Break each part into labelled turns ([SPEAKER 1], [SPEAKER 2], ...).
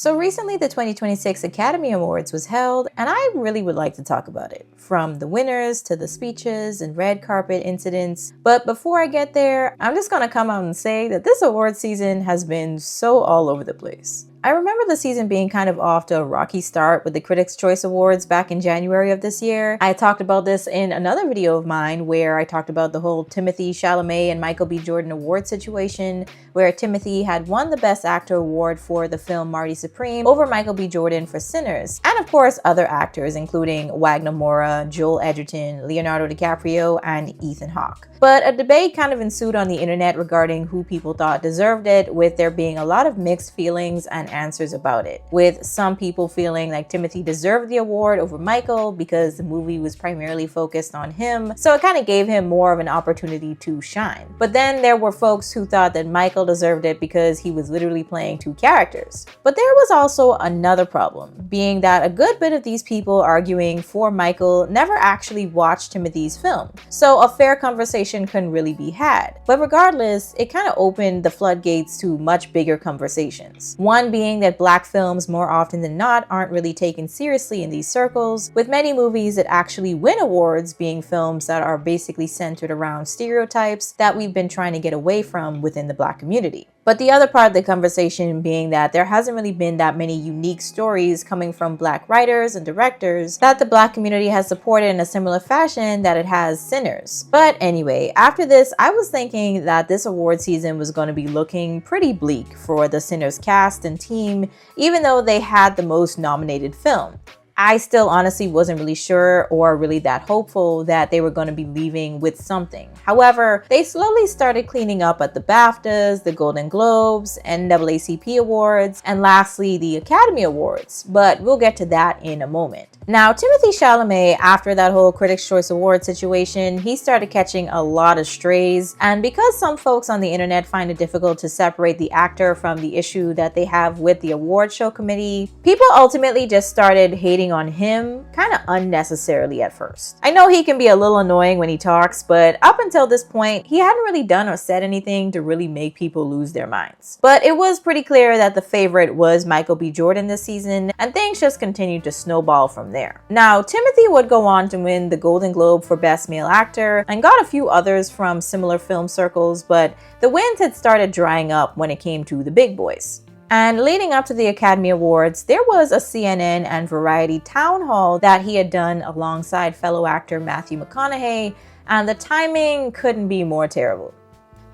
[SPEAKER 1] So recently, the 2026 Academy Awards was held, and I really would like to talk about it. From the winners to the speeches and red carpet incidents. But before I get there, I'm just gonna come out and say that this award season has been so all over the place. I remember the season being kind of off to a rocky start with the Critics' Choice Awards back in January of this year. I talked about this in another video of mine where I talked about the whole Timothée Chalamet and Michael B. Jordan award situation, where Timothée had won the Best Actor award for the film Marty Supreme over Michael B. Jordan for Sinners, and of course other actors including Wagner Moura, Joel Edgerton, Leonardo DiCaprio, and Ethan Hawke. But a debate kind of ensued on the internet regarding who people thought deserved it, with there being a lot of mixed feelings and answers about it, with some people feeling like Timothée deserved the award over Michael because the movie was primarily focused on him, so it kind of gave him more of an opportunity to shine. But then there were folks who thought that Michael deserved it because he was literally playing two characters. But there was also another problem, being that a good bit of these people arguing for Michael never actually watched Timothée's film, so a fair conversation couldn't really be had. But regardless, it kind of opened the floodgates to much bigger conversations. One being that Black films more often than not aren't really taken seriously in these circles, with many movies that actually win awards being films that are basically centered around stereotypes that we've been trying to get away from within the Black community. But the other part of the conversation being that there hasn't really been that many unique stories coming from Black writers and directors that the Black community has supported in a similar fashion that it has Sinners. But anyway, after this, I was thinking that this award season was going to be looking pretty bleak for the Sinners cast and team, even though they had the most nominated film. I still honestly wasn't really sure or really that hopeful that they were going to be leaving with something. However, they slowly started cleaning up at the BAFTAs, the Golden Globes, NAACP Awards, and lastly, the Academy Awards. But we'll get to that in a moment. Now, Timothée Chalamet, after that whole Critics' Choice Award situation, he started catching a lot of strays. And because some folks on the internet find it difficult to separate the actor from the issue that they have with the award show committee, people ultimately just started hating on him kind of unnecessarily at first. I know he can be a little annoying when he talks, but up until this point, he hadn't really done or said anything to really make people lose their minds. But it was pretty clear that the favorite was Michael B. Jordan this season, and things just continued to snowball from there. Now, Timothée would go on to win the Golden Globe for Best Male Actor and got a few others from similar film circles, but the wins had started drying up when it came to the big boys. And leading up to the Academy Awards, there was a CNN and Variety town hall that he had done alongside fellow actor Matthew McConaughey, and the timing couldn't be more terrible.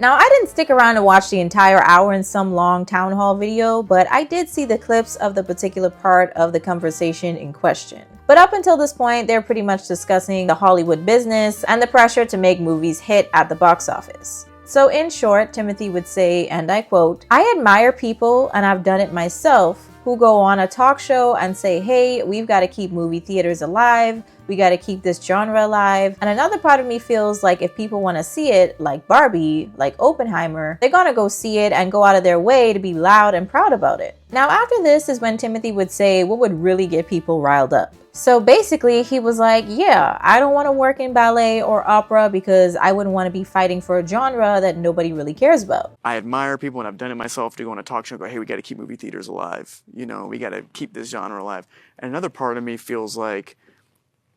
[SPEAKER 1] Now, I didn't stick around to watch the entire hour in some long town hall video, but I did see the clips of the particular part of the conversation in question. But up until this point, they're pretty much discussing the Hollywood business and the pressure to make movies hit at the box office. So in short, Timothée would say, and I quote, "I admire people, and I've done it myself, who go on a talk show and say, hey, we've got to keep movie theaters alive, we got to keep this genre alive. And another part of me feels like if people want to see it, like Barbie, like Oppenheimer, they're going to go see it and go out of their way to be loud and proud about it." Now, after this is when Timothée would say what would really get people riled up. So basically, he was like, yeah, I don't want to work in ballet or opera because I wouldn't want to be fighting for a genre that nobody really cares about.
[SPEAKER 2] I admire people, and I've done it myself, to go on a talk show and go, hey, we got to keep movie theaters alive. You know, we got to keep this genre alive. And another part of me feels like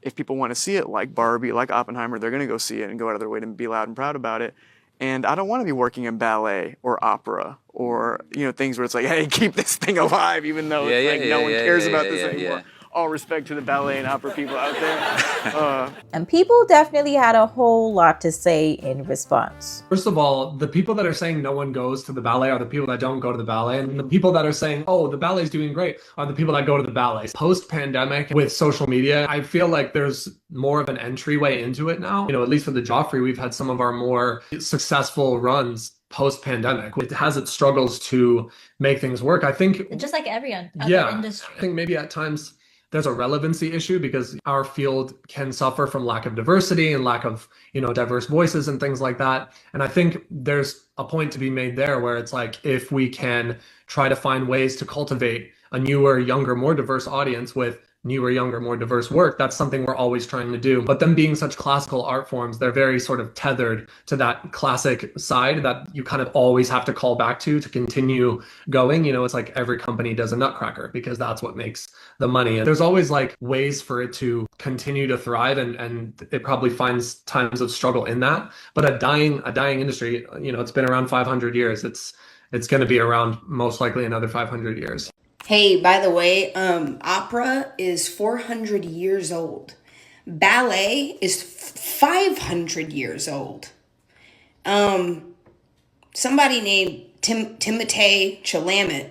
[SPEAKER 2] if people want to see it like Barbie, like Oppenheimer, they're going to go see it and go out of their way to be loud and proud about it. And I don't want to be working in ballet or opera or, you know, things where it's like, hey, keep this thing alive, even though no one cares about this anymore. All respect to the ballet and opera people out there.
[SPEAKER 1] And people definitely had a whole lot to say in response.
[SPEAKER 3] First of all, the people that are saying no one goes to the ballet are the people that don't go to the ballet. And the people that are saying, oh, the ballet's doing great, are the people that go to the ballet. Post-pandemic, with social media, I feel like there's more of an entryway into it now. You know, at least for the Joffrey, we've had some of our more successful runs post-pandemic. It has its struggles to make things work. I think
[SPEAKER 4] just like every other industry.
[SPEAKER 3] I think maybe at times there's a relevancy issue because our field can suffer from lack of diversity and lack of, you know, diverse voices and things like that. And I think there's a point to be made there where it's like, if we can try to find ways to cultivate a newer, younger, more diverse audience with newer, younger, more diverse work, that's something we're always trying to do. But them being such classical art forms, they're very sort of tethered to that classic side that you kind of always have to call back to continue going. You know, it's like every company does a Nutcracker because that's what makes the money. And there's always like ways for it to continue to thrive, and it probably finds times of struggle in that. But a dying industry, you know, it's been around 500 years. It's going to be around most likely another 500 years.
[SPEAKER 5] Hey, by the way, opera is 400 years old. Ballet is 500 years old. Somebody named Timothée Chalamet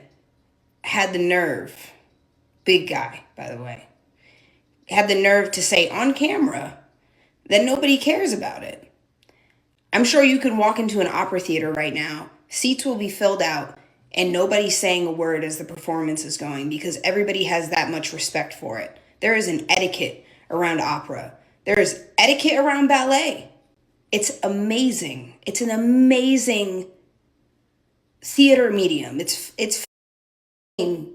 [SPEAKER 5] had the nerve, big guy, by the way, had the nerve to say on camera that nobody cares about it. I'm sure you can walk into an opera theater right now, seats will be filled out, and nobody's saying a word as the performance is going because everybody has that much respect for it. There is an etiquette around opera. There is etiquette around ballet. It's amazing. It's an amazing theater medium. It's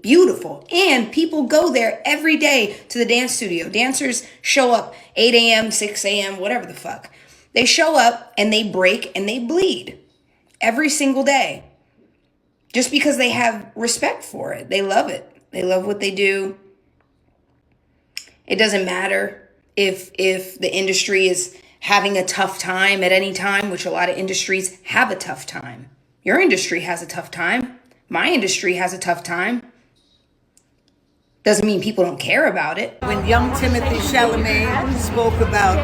[SPEAKER 5] beautiful. And people go there every day to the dance studio. Dancers show up 8 a.m., 6 a.m., whatever the fuck. They show up and they break and they bleed every single day. Just because they have respect for it. They love it. They love what they do. It doesn't matter if the industry is having a tough time at any time, which a lot of industries have a tough time. Your industry has a tough time. My industry has a tough time. Doesn't mean people don't care about it.
[SPEAKER 6] When young Timothée Chalamet spoke about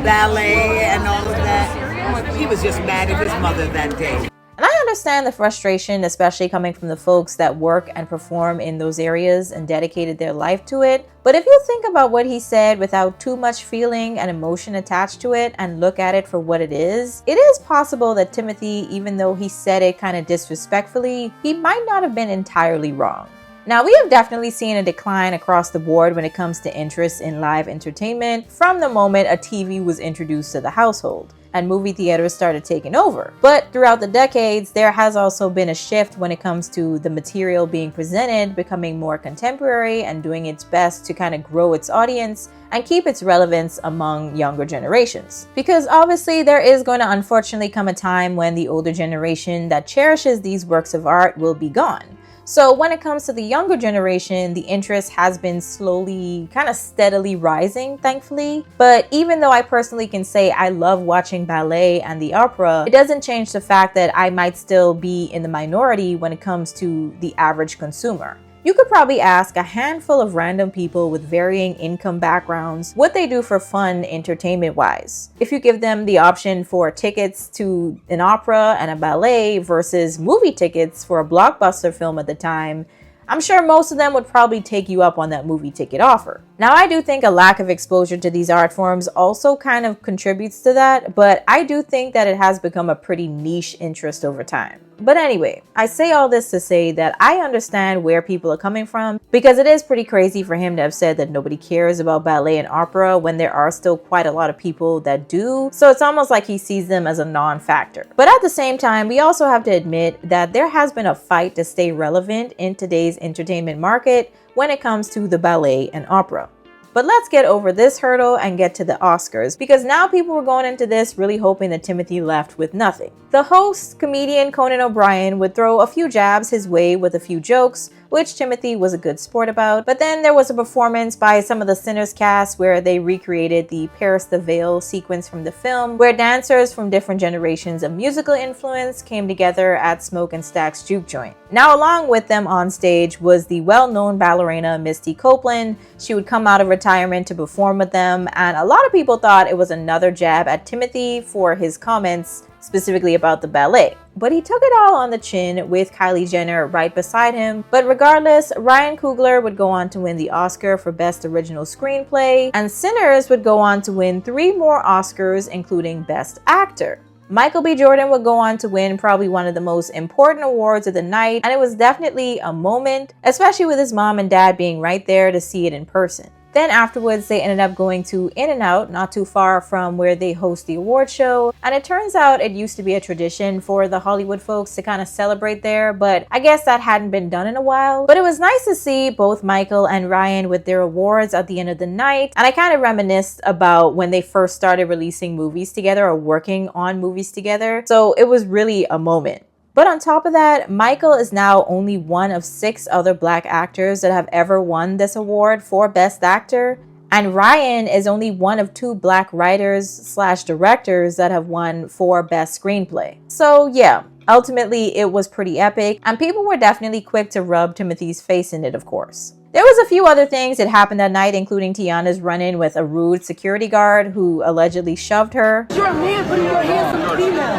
[SPEAKER 6] ballet and all of that, he was just mad at his mother that day.
[SPEAKER 1] And I understand the frustration, especially coming from the folks that work and perform in those areas and dedicated their life to it. But if you think about what he said without too much feeling and emotion attached to it and look at it for what it is possible that Timothy, even though he said it kind of disrespectfully, he might not have been entirely wrong. Now, we have definitely seen a decline across the board when it comes to interest in live entertainment from the moment a TV was introduced to the household and movie theaters started taking over. But throughout the decades, there has also been a shift when it comes to the material being presented, becoming more contemporary and doing its best to kind of grow its audience and keep its relevance among younger generations. Because obviously there is going to unfortunately come a time when the older generation that cherishes these works of art will be gone. So when it comes to the younger generation, the interest has been slowly, kind of steadily rising, thankfully. But even though I personally can say I love watching ballet and the opera, it doesn't change the fact that I might still be in the minority when it comes to the average consumer. You could probably ask a handful of random people with varying income backgrounds what they do for fun entertainment-wise. If you give them the option for tickets to an opera and a ballet versus movie tickets for a blockbuster film at the time, I'm sure most of them would probably take you up on that movie ticket offer. Now, I do think a lack of exposure to these art forms also kind of contributes to that, but I do think that it has become a pretty niche interest over time. But anyway, I say all this to say that I understand where people are coming from, because it is pretty crazy for him to have said that nobody cares about ballet and opera when there are still quite a lot of people that do. So it's almost like he sees them as a non-factor. But at the same time, we also have to admit that there has been a fight to stay relevant in today's entertainment market when it comes to the ballet and opera. But let's get over this hurdle and get to the Oscars, because now people were going into this really hoping that Timothy left with nothing. The host, comedian Conan O'Brien, would throw a few jabs his way with a few jokes, which Timothy was a good sport about. But then there was a performance by some of the Sinners cast where they recreated the Paris the Veil sequence from the film, where dancers from different generations of musical influence came together at Smoke and Stack's juke joint. Now, along with them on stage was the well-known ballerina Misty Copeland. She would come out of retirement to perform with them, and a lot of people thought it was another jab at Timothy for his comments specifically about the ballet. But he took it all on the chin with Kylie Jenner right beside him. But regardless, Ryan Coogler would go on to win the Oscar for Best Original Screenplay, and Sinners would go on to win 3 more Oscars, including Best Actor. Michael B. Jordan would go on to win probably one of the most important awards of the night, and it was definitely a moment, especially with his mom and dad being right there to see it in person. Then afterwards, they ended up going to In-N-Out, not too far from where they host the award show. And it turns out it used to be a tradition for the Hollywood folks to kind of celebrate there, but I guess that hadn't been done in a while. But it was nice to see both Michael and Ryan with their awards at the end of the night. And I kind of reminisced about when they first started releasing movies together or working on movies together. So it was really a moment. But on top of that, Michael is now only one of 6 other Black actors that have ever won this award for Best Actor. And Ryan is only one of 2 Black writers/directors that have won for Best Screenplay. So yeah, ultimately it was pretty epic, and people were definitely quick to rub Timothy's face in it, of course. There was a few other things that happened that night, including Tiana's run-in with a rude security guard who allegedly shoved her.
[SPEAKER 7] You're a man putting your hands on a female.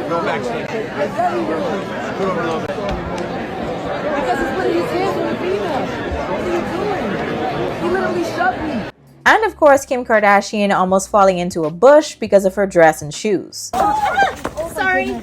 [SPEAKER 8] Go backstage. Put over a little bit.
[SPEAKER 7] Because he's putting his hands on a female. What are you doing? He literally shoved me.
[SPEAKER 1] And of course, Kim Kardashian almost falling into a bush because of her dress and shoes.
[SPEAKER 4] Sorry,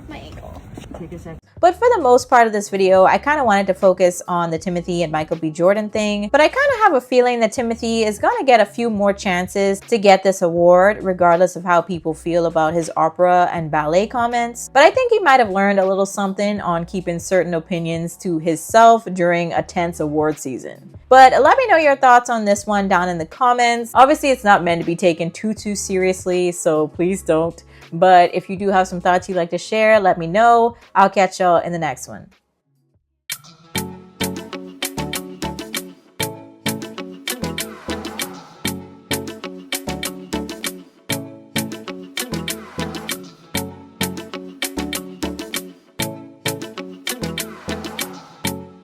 [SPEAKER 4] my ankle.
[SPEAKER 7] Take a second.
[SPEAKER 1] But for the most part of this video, I kind of wanted to focus on the Timothy and Michael B. Jordan thing. But I kind of have a feeling that Timothy is going to get a few more chances to get this award, regardless of how people feel about his opera and ballet comments. But I think he might have learned a little something on keeping certain opinions to himself during a tense award season. But let me know your thoughts on this one down in the comments. Obviously, it's not meant to be taken too seriously, so please don't. But if you do have some thoughts you'd like to share, let me know. I'll catch y'all in the next one.